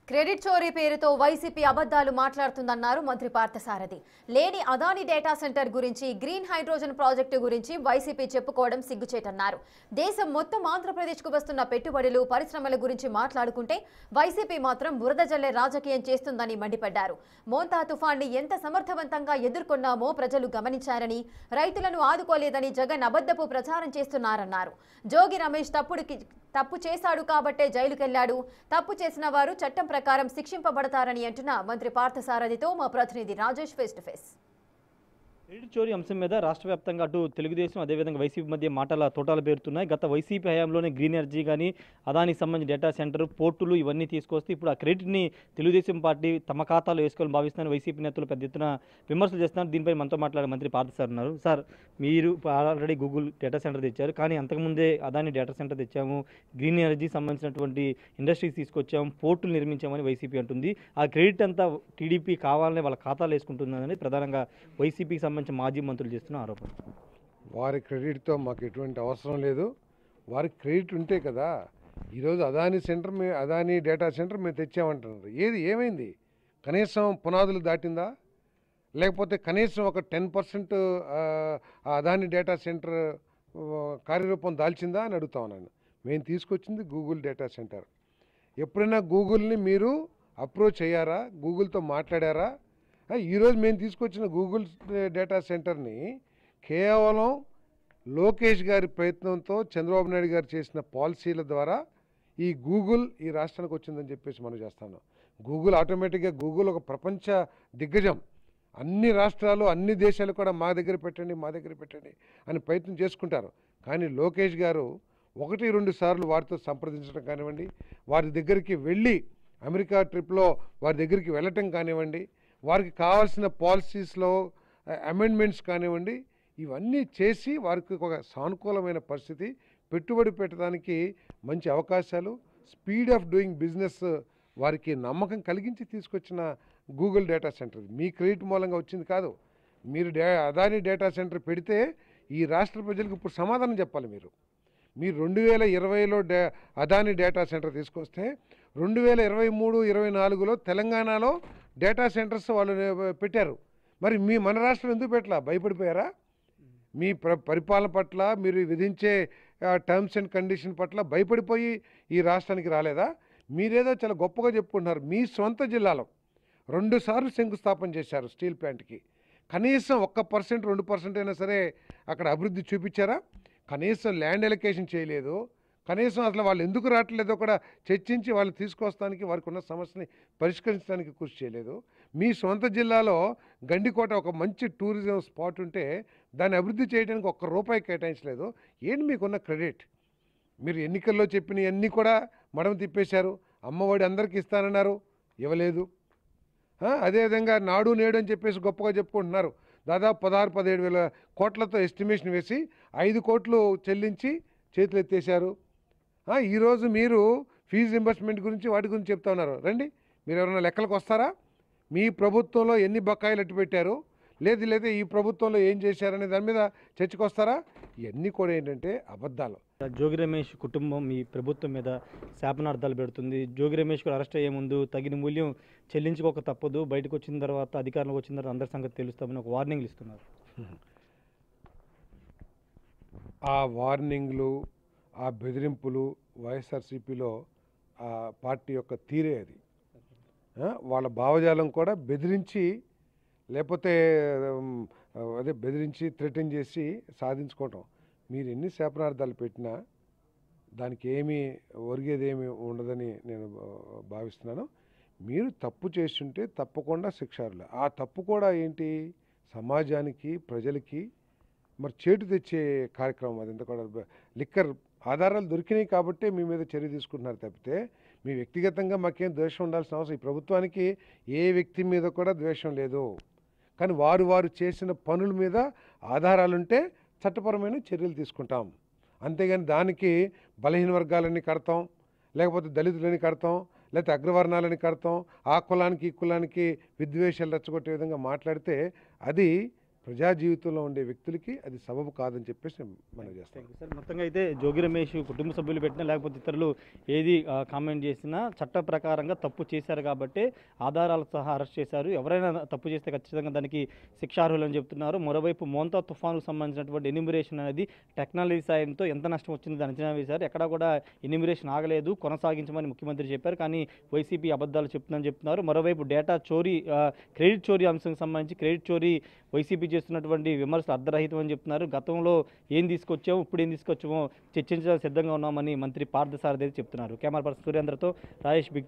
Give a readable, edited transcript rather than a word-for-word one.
Credit చోరీ పేరుతో YCP అబద్ధాలు మాట్లాడుతుందన్నారు మంత్రి పార్థసారథి. లేని అదాని డేటా సెంటర్ గురించి, గ్రీన్ హైడ్రోజన్ ప్రాజెక్టు గురించి వైసీపీ చెప్పుకోవడం సిగ్గుచేటన్నారు. దేశం మొత్తం ఆంధ్రప్రదేశ్కు వస్తున్న పెట్టుబడులు, పరిశ్రమల గురించి మాట్లాడుకుంటే వైసీపీ మాత్రం బురద జల్లే రాజకీయం చేస్తుందని మండిపడ్డారు. మోంతా తుఫాన్ని ఎంత సమర్థవంతంగా ఎదుర్కొన్నామో ప్రజలు గమనించారని, రైతులను ఆదుకోలేదని జగన్ అబద్ధపు ప్రచారం చేస్తున్నారన్నారు. జోగి రమేష్ తప్పు చేశాడు కాబట్టే జైలుకెళ్లాడు, తప్పు చేసిన వారు చట్టం ప్రకారం శిక్షింపబడతారని అంటున్న మంత్రి పార్థసారథితో మా ప్రతినిధి Rajesh face to face. Credit చోరీ అంశం మీద రాష్ట్ర వ్యాప్తంగా అటు తెలుగుదేశం అదేవిధంగా వైసీపీ మధ్య మాటల తోటాలు పేరుతున్నాయి. గత వైసీపీ హయాంలోనే గ్రీన్ ఎనర్జీ కానీ, అదానికి సంబంధించిన డేటా సెంటర్, పోర్టులు ఇవన్నీ తీసుకొస్తే ఇప్పుడు ఆ క్రెడిట్ని తెలుగుదేశం పార్టీ తమ ఖాతాలో వేసుకోవాలని భావిస్తున్నారు. వైసీపీ నేతలు పెద్ద ఎత్తున విమర్శలు చేస్తున్నారు. దీనిపై మనతో మాట్లాడే మంత్రి పార్థసారథి ఉన్నారు. సార్, మీరు ఆల్రెడీ గూగుల్ డేటా సెంటర్ తెచ్చారు, కానీ అంతకుముందే అదాని డేటా సెంటర్ తెచ్చాము, గ్రీన్ ఎనర్జీ సంబంధించినటువంటి ఇండస్ట్రీస్ తీసుకొచ్చాము, పోర్టులు నిర్మించామని వైసీపీ అంటుంది. ఆ క్రెడిట్ అంతా టీడీపీ కావాలని వాళ్ళ ఖాతాలో వేసుకుంటుందని ప్రధానంగా వైసీపీకి సంబంధించిన మాజీ మంత్రులు చేస్తున్న ఆరోపణ. వారి క్రెడిట్తో మాకు ఎటువంటి అవసరం లేదు. వారికి క్రెడిట్ ఉంటే కదా ఈరోజు అదాని డేటా సెంటర్ మేము తెచ్చామంటున్నారు. ఏమైంది? కనీసం పునాదులు దాటిందా? లేకపోతే కనీసం ఒక 10% అదాని డేటా సెంటర్ కార్యరూపం దాల్చిందా అని అడుగుతా ఉన్నాను. మేము తీసుకొచ్చింది గూగుల్ డేటా సెంటర్. ఎప్పుడైనా గూగుల్ని మీరు అప్రోచ్ అయ్యారా? గూగుల్తో మాట్లాడారా? ఈరోజు మేము తీసుకొచ్చిన గూగుల్ డేటా సెంటర్ని కేవలం లోకేష్ గారి ప్రయత్నంతో, చంద్రబాబు నాయుడు గారు చేసిన పాలసీల ద్వారా ఈ గూగుల్ ఈ రాష్ట్రానికి వచ్చిందని చెప్పేసి మనం చేస్తాను. గూగుల్ ఆటోమేటిక్గా గూగుల్ ఒక ప్రపంచ దిగ్గజం. అన్ని రాష్ట్రాలు, అన్ని దేశాలు కూడా మా దగ్గర పెట్టండి అని ప్రయత్నం చేసుకుంటారు. కానీ లోకేష్ గారు 1-2 సార్లు వారితో సంప్రదించడం కానివ్వండి, వారి దగ్గరికి వెళ్ళి అమెరికా ట్రిప్లో వారి దగ్గరికి వెళ్ళటం కానివ్వండి, వారికి కావాల్సిన పాలసీస్లో అమెండ్మెంట్స్ కానివ్వండి, ఇవన్నీ చేసి వారికి ఒక సానుకూలమైన పరిస్థితి, పెట్టుబడి పెట్టడానికి మంచి అవకాశాలు, స్పీడ్ ఆఫ్ డూయింగ్ బిజినెస్ వారికి నమ్మకం కలిగించి తీసుకొచ్చిన గూగుల్ డేటా సెంటర్ మీ క్రెడిట్ మూలంగా వచ్చింది కాదు. మీరు అదాని డేటా సెంటర్ పెడితే ఈ రాష్ట్ర ప్రజలకు ఇప్పుడు సమాధానం చెప్పాలి. మీరు 2020లో అదాని డేటా సెంటర్ తీసుకొస్తే 2023-24లో తెలంగాణలో డేటా సెంటర్స్ వాళ్ళు పెట్టారు. మరి మన రాష్ట్రం ఎందుకు పెట్టలా? భయపడిపోయారా? మీ పరిపాలన పట్ల, మీరు విధించే టర్మ్స్ అండ్ కండిషన్ పట్ల భయపడిపోయి ఈ రాష్ట్రానికి రాలేదా? మీరేదో చాలా గొప్పగా చెప్పుకుంటున్నారు. మీ సొంత జిల్లాలో 2 సార్లు శంకుస్థాపన చేశారు స్టీల్ ప్లాంట్కి. కనీసం 1%, 2% అయినా సరే అక్కడ అభివృద్ధి చూపించారా? కనీసం ల్యాండ్ ఎలొకేషన్ చేయలేదు. కనీసం అసలు వాళ్ళు ఎందుకు రావట్లేదో కూడా చర్చించి వాళ్ళు తీసుకొస్తానికి, వారికి ఉన్న సమస్యని పరిష్కరించడానికి కృషి చేయలేదు. మీ సొంత జిల్లాలో గండికోట ఒక మంచి టూరిజం స్పాట్ ఉంటే దాన్ని అభివృద్ధి చేయడానికి ₹1 కేటాయించలేదు. ఏంటి మీకున్న క్రెడిట్? మీరు ఎన్నికల్లో చెప్పినవన్నీ కూడా మడమ తిప్పేశారు. అమ్మఒడి అందరికీ ఇస్తానన్నారు, ఇవ్వలేదు. అదేవిధంగా నాడు నేడు అని చెప్పేసి గొప్పగా చెప్పుకుంటున్నారు. దాదాపు 16-17 వేల కోట్లతో ఎస్టిమేషన్ వేసి 5 కోట్లు చెల్లించి చేతులు ఎత్తేశారు. ఈరోజు మీరు ఫీజు రింబర్స్మెంట్ గురించి వాటి గురించి చెప్తా ఉన్నారు. రండి, మీరు ఎవరైనా లెక్కలకు వస్తారా? మీ ప్రభుత్వంలో ఎన్ని బకాయిలు అట్టు పెట్టారు, లేదా ఈ ప్రభుత్వంలో ఏం చేశారనే దాని మీద చర్చకు వస్తారా? ఇవన్నీ కూడా ఏంటంటే అబద్ధాలు. జోగి రమేష్ కుటుంబం మీ ప్రభుత్వం మీద శాపనార్థాలు పెడుతుంది. జోగి రమేష్ కూడా అరెస్ట్ అయ్యే ముందు తగిన మూల్యం చెల్లించుకోక తప్పదు, బయటకు వచ్చిన తర్వాత, అధికారంలోకి వచ్చిన తర్వాత అందరి సంగతి తెలుస్తామని ఒక వార్నింగ్లు ఇస్తున్నారు. ఆ వార్నింగ్లు, ఆ బెదిరింపులు వైఎస్ఆర్సీపీలో ఆ పార్టీ యొక్క తీరే అది. వాళ్ళ భావజాలం కూడా బెదిరించి, లేకపోతే బెదిరించి థ్రెటన్ చేసి సాధించుకోవటం. మీరు ఎన్ని శాపనార్థాలు పెట్టినా దానికి ఏమీ ఒరిగేదేమీ ఉండదని నేను భావిస్తున్నాను. మీరు తప్పు చేస్తుంటే తప్పకుండా శిక్షార్హులు. ఆ తప్పు కూడా ఏంటి? సమాజానికి, ప్రజలకి మరి చేటు తెచ్చే కార్యక్రమం. అదంతా కూడా లిక్కర్ ఆధారాలు దొరికినాయి కాబట్టి మీ మీద చర్య తీసుకుంటున్నారు తప్పితే మీ వ్యక్తిగతంగా మాకేం ద్వేషం ఉండాల్సిన అవసరం. ఈ ప్రభుత్వానికి ఏ వ్యక్తి మీద కూడా ద్వేషం లేదు. కానీ వారు చేసిన పనుల మీద ఆధారాలుంటే చట్టపరమైన చర్యలు తీసుకుంటాం. అంతేగాని దానికి బలహీన వర్గాలని కడతాం, లేకపోతే దళితులని కడతాం, లేకపోతే అగ్రవర్ణాలని కడతాం, ఆ కులానికి ఈ కులానికి విద్వేషాలు రెచ్చగొట్టే విధంగా మాట్లాడితే అది ప్రజా జీవితంలో ఉండే వ్యక్తులకి అది సబబు కాదని చెప్పేసి మనం చేస్తాం. సార్ మొత్తంగా అయితే జోగి రమేష్ కుటుంబ సభ్యులు పెట్టినా లేకపోతే ఇతరులు ఏది కామెంట్ చేసినా చట్ట ప్రకారంగా తప్పు చేశారు కాబట్టి ఆధారాలు సహా అరెస్ట్ చేశారు. ఎవరైనా తప్పు చేస్తే ఖచ్చితంగా దానికి శిక్షార్హులు అని చెప్తున్నారు. మరోవైపు మోంతా తుఫానుకు సంబంధించినటువంటి ఎన్యూమరేషన్ అనేది టెక్నాలజీ సాయంతో ఎంత నష్టం వచ్చిందో అంచనా వేశారు. ఎక్కడా కూడా ఎన్యూమరేషన్ ఆగలేదు, కొనసాగించమని ముఖ్యమంత్రి చెప్పారు. కానీ వైసీపీ అబద్ధాలు చెప్తుందని చెప్తున్నారు. మరోవైపు డేటా చోరీ క్రెడిట్ చోరీ అంశానికి సంబంధించి క్రెడిట్ చోరీ వైసీపీ చేస్తున్నటువంటి విమర్శలు అర్ధరహితం అని చెప్తున్నారు. గతంలో ఏం తీసుకొచ్చామో ఇప్పుడు ఏం తీసుకొచ్చామో చర్చించడానికి సిద్ధంగా ఉన్నామని మంత్రి పార్థసారథి చెప్తున్నారు. కెమెరా పర్సన్ సురేంద్రతో రాజేష్ బిగ్